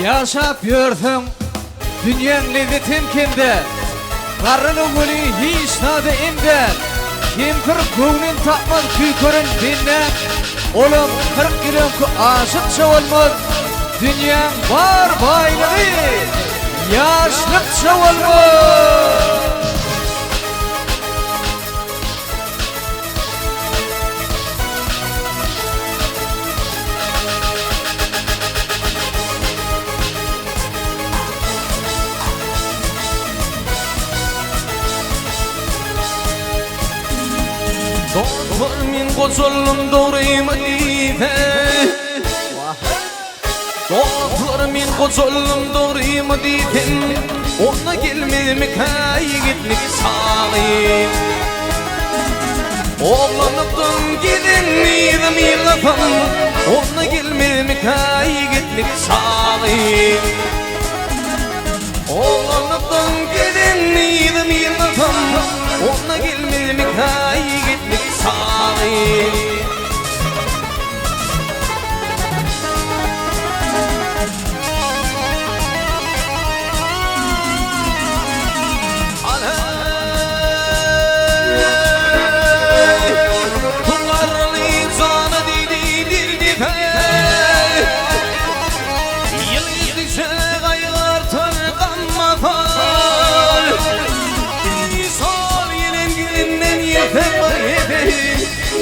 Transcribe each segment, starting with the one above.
Yaşap yörsün dünyanın lezzetim kimde? Karını gülü hiç tadı imde. Kempir gönlün tapmaz küykörün dinle. Oğlum 40 yılın aşıkça olmaz. Dünyanın var baylığı yaşlıkça olmaz. Doktor min koçollum doğruyum diye. Doktor min koçollum doğruyum diye. Ona gelmemi kay gitmek sağlayayım. Oğlanıptın gelinliydim yılafam. Ona gelmemi kay gitmek sağlayayım. Oğlanıptın gelinliydim yılafam. Ona gelmemi kay gitmek sağlayayım.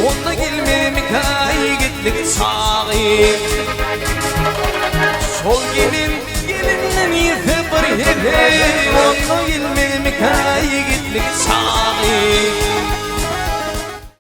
Ona gelmemi kay gitlik sağlayayım. Sol gelinden yefe var hede. Ona gelmemi kay gitlik sağlayayım.